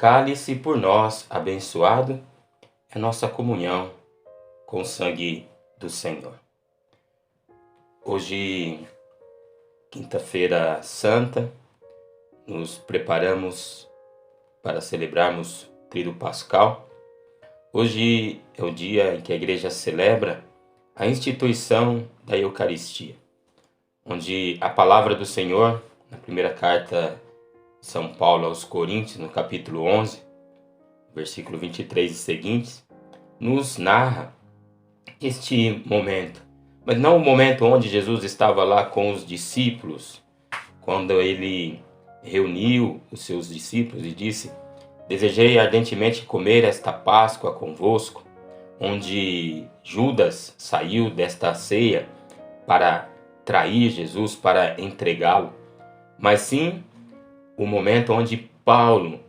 cálice por nós abençoado é nossa comunhão com o sangue do Senhor. Hoje, quinta-feira santa, nos preparamos para celebrarmos o Tríduo Pascal. Hoje é o dia em que a igreja celebra a instituição da Eucaristia, onde a palavra do Senhor, na primeira carta de São Paulo aos Coríntios, no capítulo 11, versículo 23 e seguintes, nos narra este momento. Mas não o momento onde Jesus estava lá com os discípulos, quando ele reuniu os seus discípulos e disse: desejei ardentemente comer esta Páscoa convosco, onde Judas saiu desta ceia para trair Jesus, para entregá-lo. Mas sim o momento onde Paulo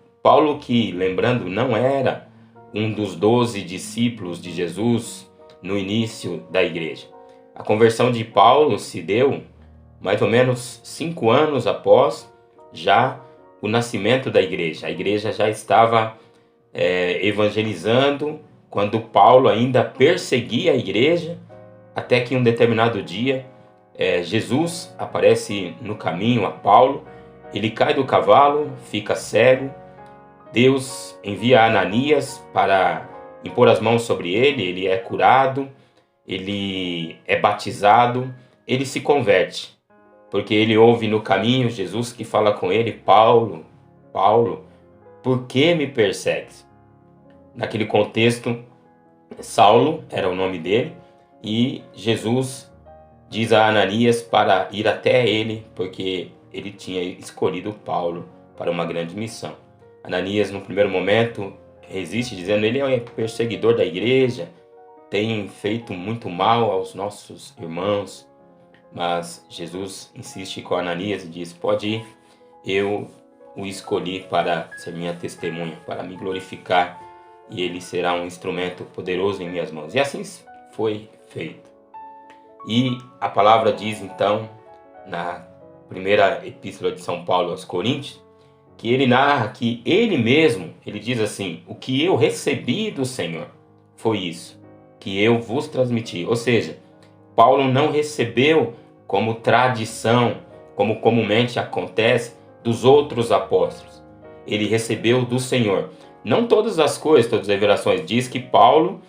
que, lembrando, não era um dos 12 discípulos de Jesus no início da igreja. A conversão de Paulo se deu mais ou menos 5 anos após já o nascimento da igreja. A igreja já estava evangelizando quando Paulo ainda perseguia a igreja, até que um determinado dia Jesus aparece no caminho a Paulo. Ele cai do cavalo, fica cego. Deus envia Ananias para impor as mãos sobre ele. Ele é curado, ele é batizado, ele se converte, porque ele ouve no caminho Jesus que fala com ele: Paulo, Paulo, por que me persegues? Naquele contexto, Saulo era o nome dele, e Jesus diz a Ananias para ir até ele, porque ele tinha escolhido Paulo para uma grande missão. Ananias, no primeiro momento, resiste, dizendo: ele é perseguidor da igreja, tem feito muito mal aos nossos irmãos. Mas Jesus insiste com Ananias e diz: pode ir, eu o escolhi para ser minha testemunha, para me glorificar, e ele será um instrumento poderoso em minhas mãos. E assim foi feito. E a palavra diz então, na primeira epístola de São Paulo aos Coríntios, que ele narra que ele mesmo, ele diz assim: o que eu recebi do Senhor foi isso, que eu vos transmiti. Ou seja, Paulo não recebeu como tradição, como comumente acontece, dos outros apóstolos. Ele recebeu do Senhor. Não todas as coisas, todas as revelações. Diz que Paulo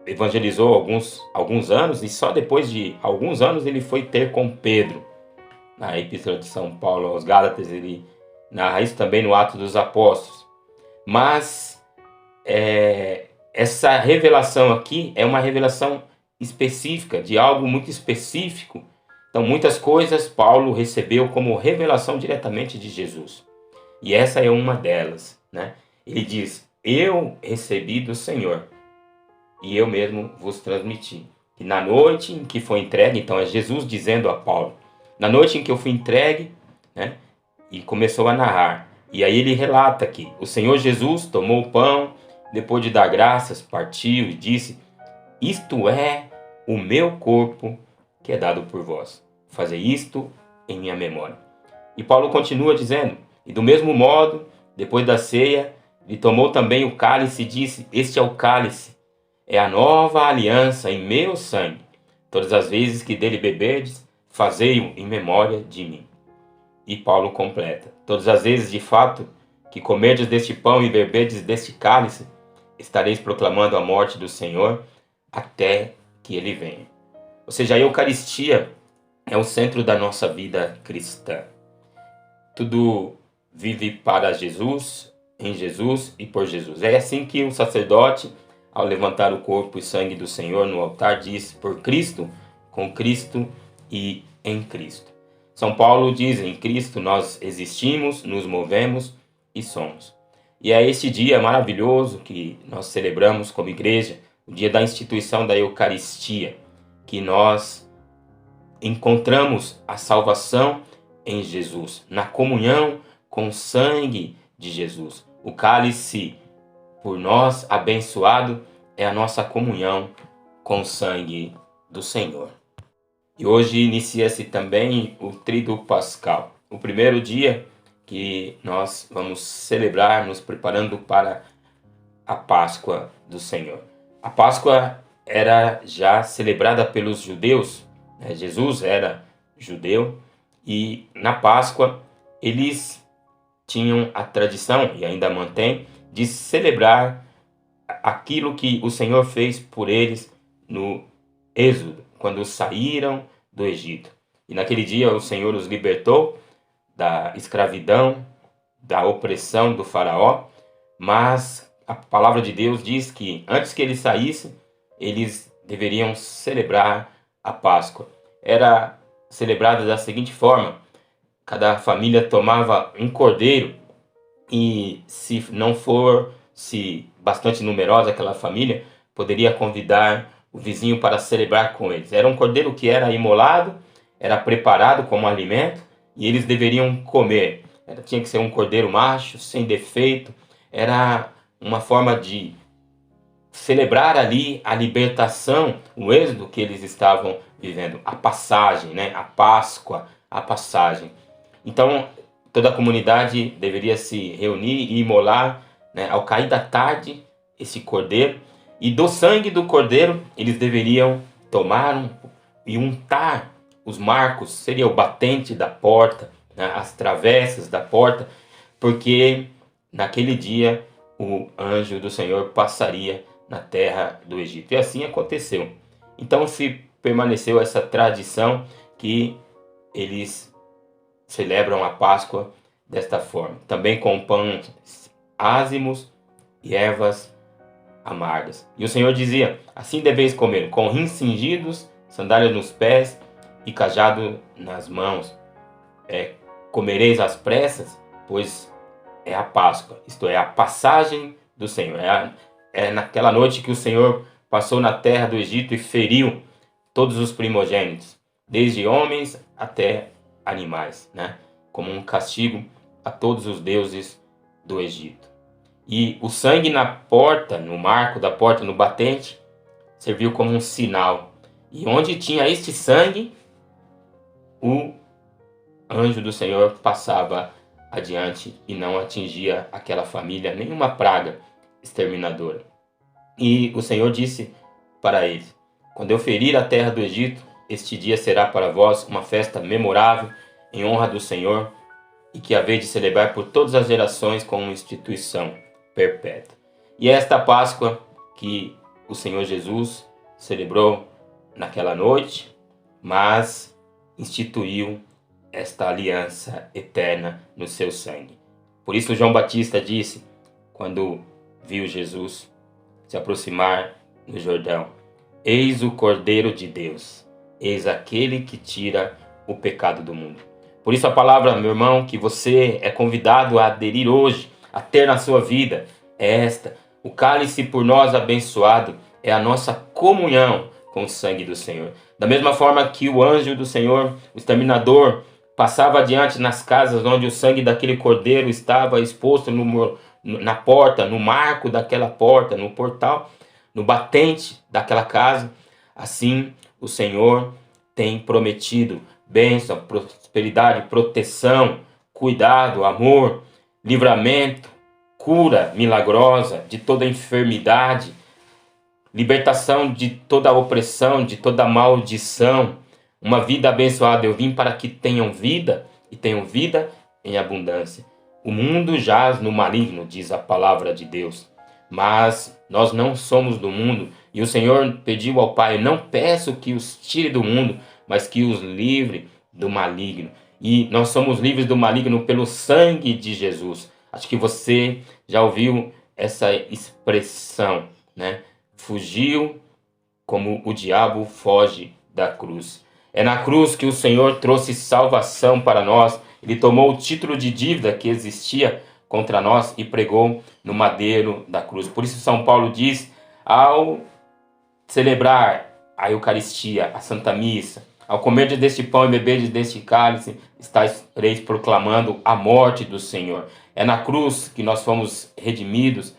evangelizou alguns anos, e só depois de alguns anos ele foi ter com Pedro. Na epístola de São Paulo aos Gálatas, ele narra isso também no Atos dos Apóstolos. Mas essa revelação aqui é uma revelação específica, de algo muito específico. Então, muitas coisas Paulo recebeu como revelação diretamente de Jesus. E essa é uma delas, né? Ele diz: eu recebi do Senhor e eu mesmo vos transmiti. E na noite em que foi entregue, então é Jesus dizendo a Paulo, na noite em que eu fui entregue, né? E começou a narrar. E aí ele relata aqui: o Senhor Jesus tomou o pão, depois de dar graças, partiu e disse: isto é o meu corpo que é dado por vós. Fazei isto em minha memória. E Paulo continua dizendo: e do mesmo modo, depois da ceia, ele tomou também o cálice e disse: este é o cálice, é a nova aliança em meu sangue. Todas as vezes que dele beberdes, fazei-o em memória de mim. E Paulo completa: todas as vezes, de fato, que comerdes deste pão e beberdes deste cálice, estareis proclamando a morte do Senhor até que ele venha. Ou seja, a Eucaristia é o centro da nossa vida cristã. Tudo vive para Jesus, em Jesus e por Jesus. É assim que o sacerdote, ao levantar o corpo e sangue do Senhor no altar, diz: por Cristo, com Cristo e em Cristo. São Paulo diz: em Cristo nós existimos, nos movemos e somos. E é este dia maravilhoso que nós celebramos como igreja, o dia da instituição da Eucaristia, que nós encontramos a salvação em Jesus, na comunhão com o sangue de Jesus. O cálice por nós abençoado é a nossa comunhão com o sangue do Senhor. E hoje inicia-se também o Tríduo Pascal. O primeiro dia que nós vamos celebrar, nos preparando para a Páscoa do Senhor. A Páscoa era já celebrada pelos judeus, né? Jesus era judeu e na Páscoa eles tinham a tradição, e ainda mantém, de celebrar aquilo que o Senhor fez por eles no Êxodo, quando saíram do Egito. E naquele dia o Senhor os libertou da escravidão, da opressão do faraó, mas a palavra de Deus diz que antes que eles saíssem, eles deveriam celebrar a Páscoa. Era celebrada da seguinte forma: cada família tomava um cordeiro e, se não fosse bastante numerosa aquela família, poderia convidar o vizinho para celebrar com eles. Era um cordeiro que era imolado, era preparado como alimento e eles deveriam comer. Tinha que ser um cordeiro macho, sem defeito. Era uma forma de celebrar ali a libertação, o êxodo que eles estavam vivendo, a passagem, né? A Páscoa, a passagem. Então, toda a comunidade deveria se reunir e imolar, né, ao cair da tarde esse cordeiro. E do sangue do cordeiro, eles deveriam tomar e untar os marcos, seria o batente da porta, né, as travessas da porta, porque naquele dia o anjo do Senhor passaria na terra do Egito. E assim aconteceu. Então se permaneceu essa tradição que eles celebram a Páscoa desta forma. Também com pães ázimos e ervas amargas. E o Senhor dizia: assim deveis comer, com rins cingidos, sandálias nos pés e cajado nas mãos. Comereis às pressas, pois é a Páscoa, isto é, a passagem do Senhor. É naquela noite que o Senhor passou na terra do Egito e feriu todos os primogênitos, desde homens até animais, né? Como um castigo a todos os deuses do Egito. E o sangue na porta, no marco da porta, no batente, serviu como um sinal. E onde tinha este sangue, o anjo do Senhor passava adiante e não atingia aquela família nenhuma praga exterminadora. E o Senhor disse para eles: quando eu ferir a terra do Egito, este dia será para vós uma festa memorável em honra do Senhor, e que haveis de celebrar por todas as gerações como instituição perpétua. E esta Páscoa que o Senhor Jesus celebrou naquela noite, mas instituiu esta aliança eterna no seu sangue. Por isso João Batista disse, quando viu Jesus se aproximar no Jordão: eis o Cordeiro de Deus, eis aquele que tira o pecado do mundo. Por isso a palavra, meu irmão, que você é convidado a aderir hoje, a ter na sua vida, é esta: o cálice por nós abençoado é a nossa comunhão com o sangue do Senhor. Da mesma forma que o anjo do Senhor, o exterminador, passava adiante nas casas onde o sangue daquele cordeiro estava exposto na porta, no marco daquela porta, no portal, no batente daquela casa, assim o Senhor tem prometido bênção, prosperidade, proteção, cuidado, amor, livramento, cura milagrosa de toda enfermidade, libertação de toda opressão, de toda maldição, uma vida abençoada. Eu vim para que tenham vida e tenham vida em abundância. O mundo jaz no maligno, diz a palavra de Deus, mas nós não somos do mundo. E o Senhor pediu ao Pai: não peço que os tire do mundo, mas que os livre do maligno. E nós somos livres do maligno pelo sangue de Jesus. Acho que você já ouviu essa expressão, né? Fugiu como o diabo foge da cruz. É na cruz que o Senhor trouxe salvação para nós. Ele tomou o título de dívida que existia contra nós e pregou no madeiro da cruz. Por isso São Paulo diz, ao celebrar a Eucaristia, a Santa Missa, ao comer deste pão e beber deste cálice, estareis proclamando a morte do Senhor. É na cruz que nós fomos redimidos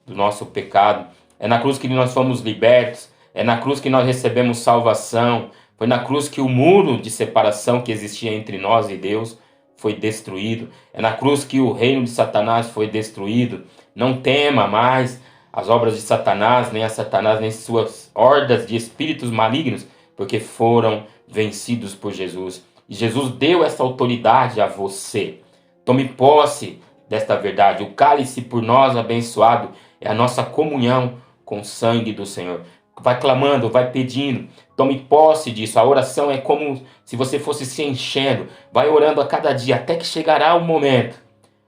do nosso pecado. É na cruz que nós fomos libertos. É na cruz que nós recebemos salvação. Foi na cruz que o muro de separação que existia entre nós e Deus foi destruído. É na cruz que o reino de Satanás foi destruído. Não tema mais as obras de Satanás, nem a Satanás, nem suas hordas de espíritos malignos, porque foram vencidos por Jesus. E Jesus deu essa autoridade a você. Tome posse desta verdade. O cálice por nós abençoado é a nossa comunhão com o sangue do Senhor. Vai clamando, vai pedindo. Tome posse disso. A oração é como se você fosse se enchendo. Vai orando a cada dia até que chegará o momento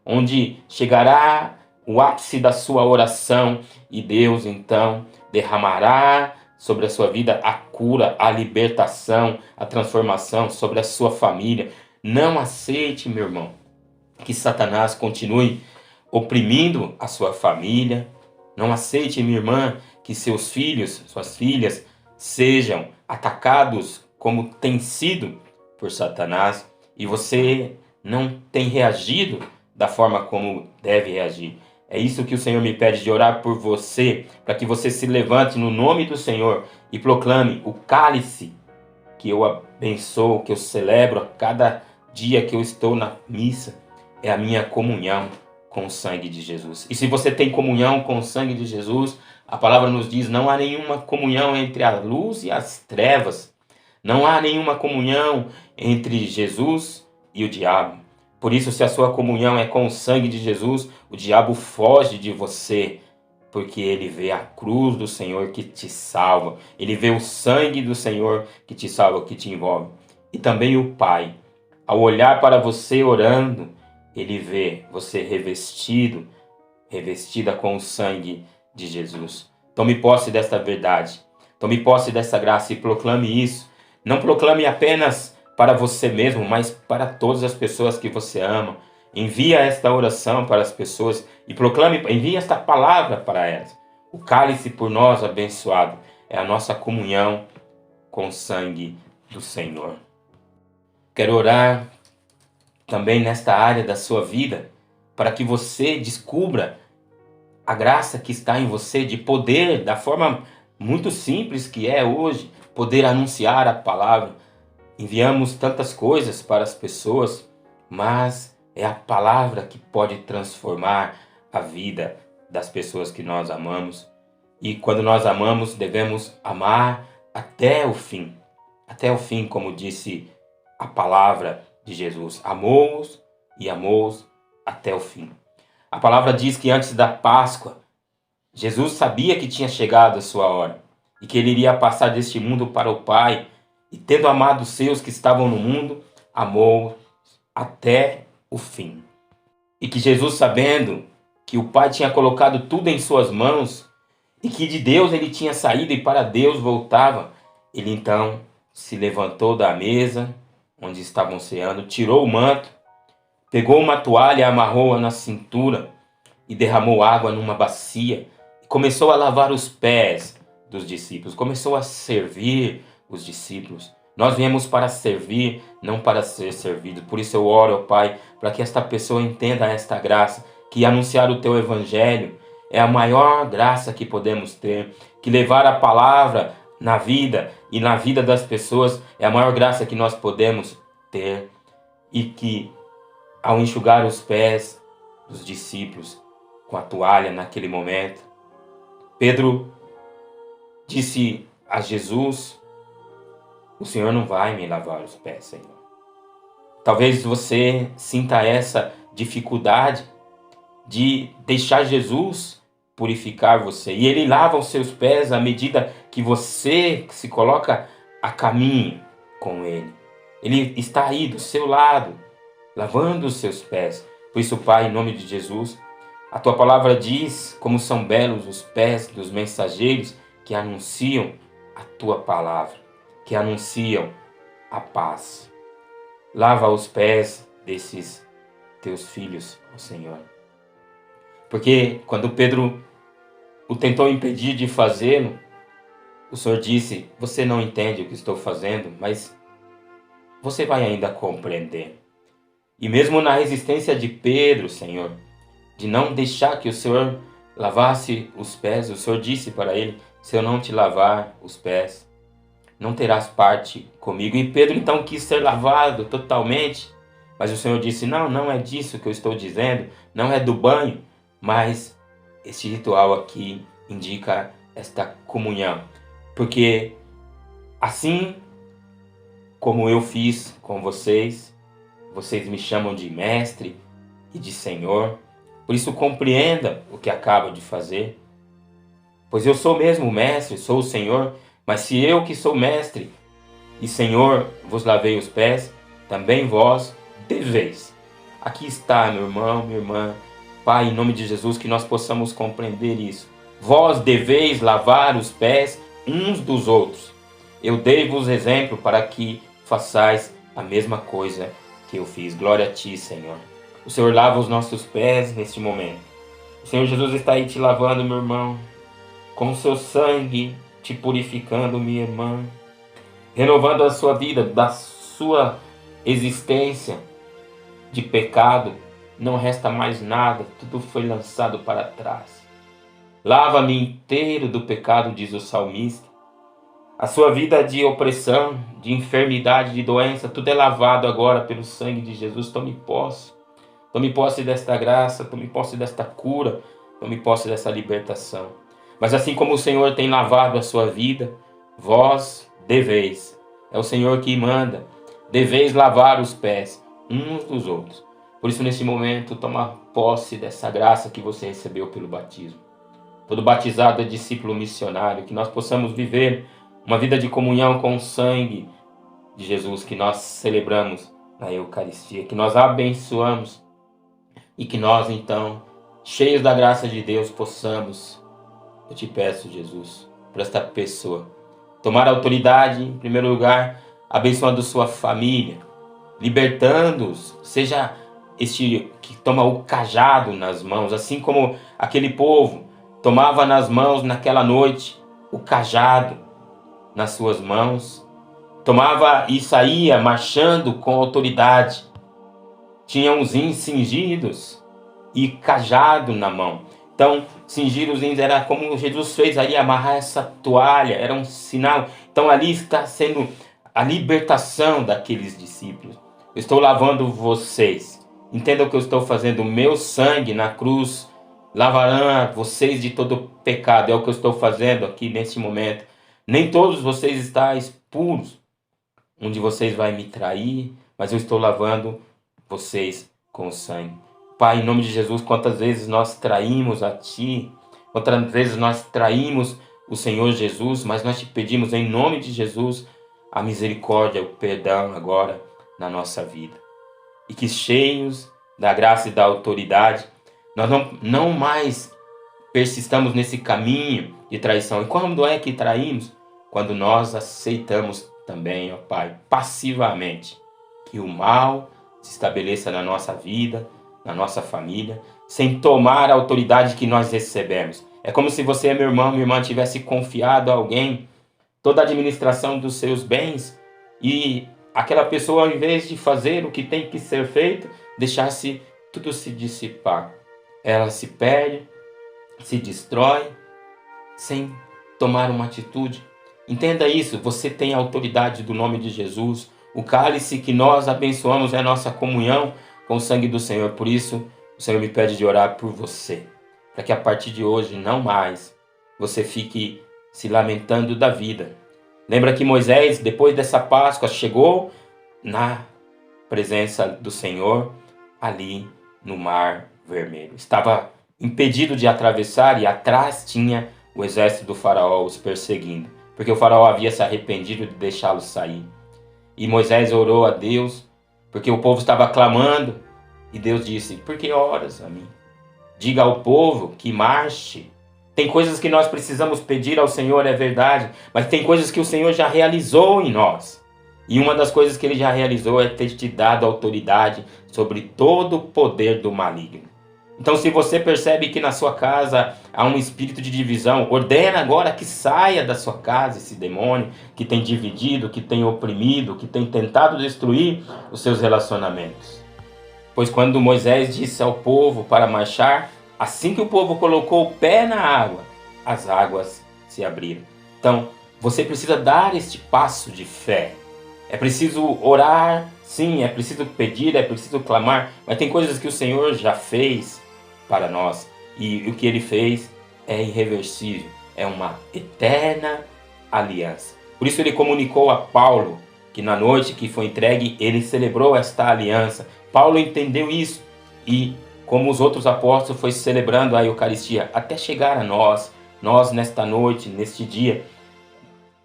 onde chegará o ápice da sua oração e Deus então derramará sobre a sua vida a cura, a libertação, a transformação sobre a sua família. Não aceite, meu irmão, que Satanás continue oprimindo a sua família. Não aceite, minha irmã, que seus filhos, suas filhas sejam atacados como tem sido por Satanás e você não tem reagido da forma como deve reagir. É isso que o Senhor me pede, de orar por você, para que você se levante no nome do Senhor e proclame o cálice que eu abençoo, que eu celebro a cada dia que eu estou na missa. É a minha comunhão com o sangue de Jesus. E se você tem comunhão com o sangue de Jesus, a palavra nos diz, não há nenhuma comunhão entre a luz e as trevas. Não há nenhuma comunhão entre Jesus e o diabo. Por isso, se a sua comunhão é com o sangue de Jesus, o diabo foge de você, porque ele vê a cruz do Senhor que te salva. Ele vê o sangue do Senhor que te salva, que te envolve. E também o Pai, ao olhar para você orando, ele vê você revestida com o sangue de Jesus. Tome posse desta verdade. Tome posse dessa graça e proclame isso. Não proclame apenas para você mesmo, mas para todas as pessoas que você ama. Envia esta oração para as pessoas e envie esta palavra para elas. O cálice por nós abençoado é a nossa comunhão com o sangue do Senhor. Quero orar também nesta área da sua vida para que você descubra a graça que está em você de poder, da forma muito simples que é hoje, poder anunciar a palavra. Enviamos tantas coisas para as pessoas, mas é a palavra que pode transformar a vida das pessoas que nós amamos. E quando nós amamos, devemos amar até o fim. Até o fim, como disse a palavra de Jesus. Amou-os e amou-os até o fim. A palavra diz que antes da Páscoa, Jesus sabia que tinha chegado a sua hora e que ele iria passar deste mundo para o Pai. E tendo amado os seus que estavam no mundo, amou até o fim. E que Jesus, sabendo que o Pai tinha colocado tudo em suas mãos e que de Deus ele tinha saído e para Deus voltava, ele então se levantou da mesa onde estavam ceando, tirou o manto, pegou uma toalha, amarrou-a na cintura e derramou água numa bacia e começou a lavar os pés dos discípulos, começou a servir os discípulos. Nós viemos para servir, não para ser servido. Por isso eu oro ao Pai, para que esta pessoa entenda esta graça, que anunciar o teu evangelho é a maior graça que podemos ter, que levar a palavra na vida e na vida das pessoas é a maior graça que nós podemos ter, e que ao enxugar os pés dos discípulos com a toalha naquele momento, Pedro disse a Jesus: o Senhor não vai me lavar os pés, Senhor. Talvez você sinta essa dificuldade de deixar Jesus purificar você. E ele lava os seus pés à medida que você se coloca a caminho com ele. Ele está aí do seu lado, lavando os seus pés. Por isso, Pai, em nome de Jesus, a tua palavra diz como são belos os pés dos mensageiros que anunciam a tua palavra, que anunciam a paz. Lava os pés desses teus filhos, ó Senhor. Porque quando Pedro o tentou impedir de fazê-lo, o Senhor disse: você não entende o que estou fazendo, mas você vai ainda compreender. E mesmo na resistência de Pedro, Senhor, de não deixar que o Senhor lavasse os pés, o Senhor disse para ele: se eu não te lavar os pés, não terás parte comigo. E Pedro então quis ser lavado totalmente, Mas o Senhor disse, não é disso que eu estou dizendo, não é do banho, mas este ritual aqui indica esta comunhão. Porque assim como eu fiz com vocês, vocês me chamam de mestre e de Senhor. Por isso compreenda o que acabo de fazer. Pois eu sou mesmo o mestre, sou o Senhor, mas se eu que sou mestre e Senhor vos lavei os pés, também vós deveis. Aqui está, meu irmão, minha irmã, Pai, em nome de Jesus, que nós possamos compreender isso. Vós deveis lavar os pés uns dos outros. Eu dei-vos exemplo para que façais a mesma coisa que eu fiz. Glória a ti, Senhor. O Senhor lava os nossos pés neste momento. O Senhor Jesus está aí te lavando, meu irmão, com o seu sangue, te purificando, minha irmã, renovando a sua vida, da sua existência de pecado. Não resta mais nada, tudo foi lançado para trás. Lava-me inteiro do pecado, diz o salmista. A sua vida de opressão, de enfermidade, de doença, tudo é lavado agora pelo sangue de Jesus. Tome posse. Tome posse desta graça, tome posse desta cura, tome posse dessa libertação. Mas assim como o Senhor tem lavado a sua vida, vós deveis. É o Senhor que manda. Deveis lavar os pés uns dos outros. Por isso, nesse momento, toma posse dessa graça que você recebeu pelo batismo. Todo batizado é discípulo missionário, que nós possamos viver uma vida de comunhão com o sangue de Jesus, que nós celebramos na Eucaristia, que nós abençoamos e que nós, então, cheios da graça de Deus, possamos, eu te peço, Jesus, para esta pessoa, tomar autoridade, em primeiro lugar, abençoando sua família, libertando-os, seja este que toma o cajado nas mãos, assim como aquele povo tomava nas mãos naquela noite o cajado nas suas mãos, tomava e saía marchando com autoridade, tinham os ins cingidos e cajado na mão. Então, cingir os ins era como Jesus fez ali, amarrar essa toalha, era um sinal. Então ali está sendo a libertação daqueles discípulos. Eu estou lavando vocês. Entendam que eu estou fazendo. O meu sangue na cruz lavará vocês de todo pecado. É o que eu estou fazendo aqui neste momento. Nem todos vocês estáis puros. Um de vocês vai me trair, mas eu estou lavando vocês com o sangue. Pai, em nome de Jesus, quantas vezes nós traímos a Ti, quantas vezes nós traímos o Senhor Jesus, mas nós te pedimos em nome de Jesus a misericórdia, o perdão agora na nossa vida. E que cheios da graça e da autoridade, nós não mais persistamos nesse caminho de traição. E quando é que traímos? Quando nós aceitamos também, ó Pai, passivamente, que o mal se estabeleça na nossa vida, na nossa família, sem tomar a autoridade que nós recebemos. É como se você, meu irmão, minha irmã, tivesse confiado a alguém toda a administração dos seus bens e aquela pessoa, ao invés de fazer o que tem que ser feito, deixasse tudo se dissipar. Ela se perde, se destrói, sem tomar uma atitude. Entenda isso, você tem a autoridade do nome de Jesus. O cálice que nós abençoamos é a nossa comunhão com o sangue do Senhor. Por isso, o Senhor me pede de orar por você, para que a partir de hoje, não mais, você fique se lamentando da vida. Lembra que Moisés, depois dessa Páscoa, chegou na presença do Senhor, ali no Mar Vermelho. Estava impedido de atravessar e atrás tinha o exército do faraó os perseguindo, porque o faraó havia se arrependido de deixá-los sair. E Moisés orou a Deus, porque o povo estava clamando, e Deus disse, por que oras a mim? Diga ao povo que marche. Tem coisas que nós precisamos pedir ao Senhor, é verdade, mas tem coisas que o Senhor já realizou em nós. E uma das coisas que Ele já realizou é ter te dado autoridade sobre todo o poder do maligno. Então, se você percebe que na sua casa há um espírito de divisão, ordena agora que saia da sua casa esse demônio que tem dividido, que tem oprimido, que tem tentado destruir os seus relacionamentos. Pois quando Moisés disse ao povo para marchar, assim que o povo colocou o pé na água, as águas se abriram. Então, você precisa dar este passo de fé. É preciso orar Sim, é preciso pedir, é preciso clamar, mas tem coisas que o Senhor já fez para nós. E o que Ele fez é irreversível, é uma eterna aliança. Por isso Ele comunicou a Paulo que na noite que foi entregue, Ele celebrou esta aliança. Paulo entendeu isso e, como os outros apóstolos, foi celebrando a Eucaristia até chegar a nós. Nós, nesta noite, neste dia,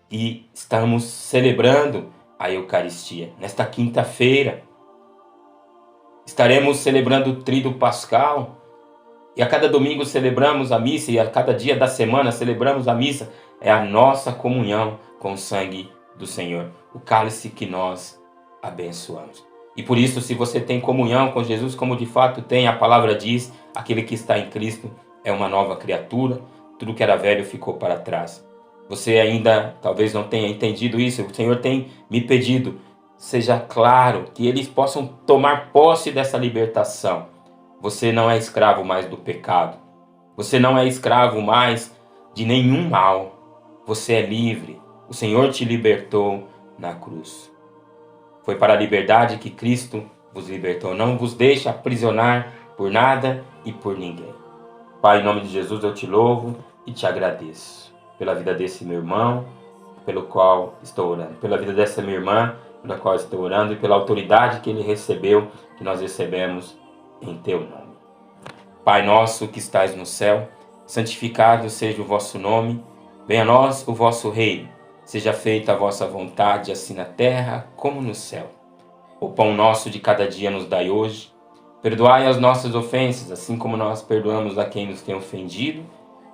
e estamos celebrando a Eucaristia. Nesta quinta-feira, estaremos celebrando o Tríduo Pascal. E a cada domingo celebramos a missa, e a cada dia da semana celebramos a missa. É a nossa comunhão com o sangue do Senhor, o cálice que nós abençoamos. E por isso, se você tem comunhão com Jesus, como de fato tem, a palavra diz, aquele que está em Cristo é uma nova criatura, tudo que era velho ficou para trás. Você ainda talvez não tenha entendido isso, o Senhor tem me pedido, seja claro, que eles possam tomar posse dessa libertação. Você não é escravo mais do pecado. Você não é escravo mais de nenhum mal. Você é livre. O Senhor te libertou na cruz. Foi para a liberdade que Cristo vos libertou. Não vos deixe aprisionar por nada e por ninguém. Pai, em nome de Jesus eu te louvo e te agradeço pela vida desse meu irmão, pelo qual estou orando. Pela vida dessa minha irmã, pela qual estou orando, e pela autoridade que ele recebeu, que nós recebemos em teu nome. Pai nosso que estais no céu, santificado seja o vosso nome, venha a nós o vosso reino, seja feita a vossa vontade, assim na terra como no céu. O pão nosso de cada dia nos dai hoje, perdoai as nossas ofensas, assim como nós perdoamos a quem nos tem ofendido,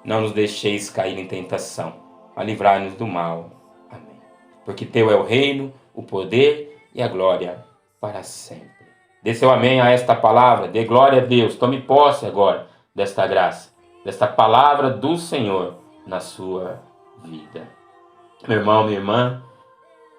não nos deixeis cair em tentação, mas livrai-nos do mal. Amém. Porque teu é o reino, o poder e a glória para sempre. Dê seu amém a esta palavra, dê glória a Deus, tome posse agora desta graça, desta palavra do Senhor na sua vida. Meu irmão, minha irmã,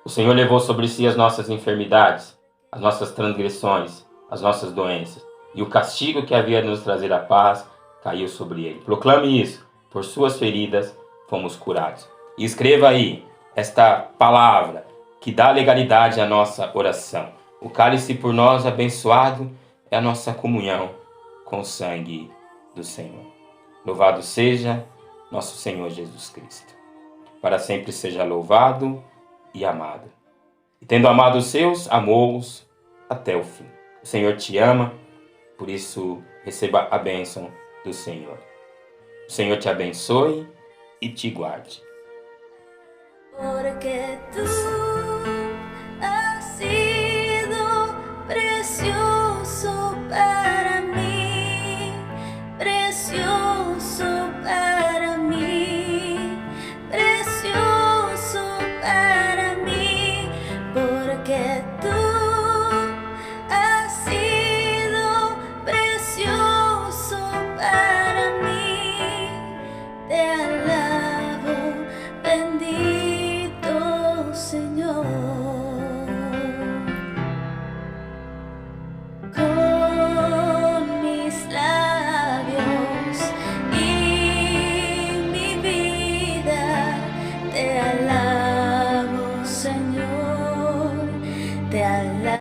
o Senhor levou sobre si as nossas enfermidades, as nossas transgressões, as nossas doenças, e o castigo que havia de nos trazer a paz caiu sobre ele. Proclame isso, por suas feridas fomos curados. E escreva aí esta palavra que dá legalidade à nossa oração. O cálice por nós abençoado é a nossa comunhão com o sangue do Senhor. Louvado seja nosso Senhor Jesus Cristo. Para sempre seja louvado e amado. E tendo amado os seus, amou-os até o fim. O Senhor te ama, por isso receba a bênção do Senhor. O Senhor te abençoe e te guarde. Porque tú has sido precioso.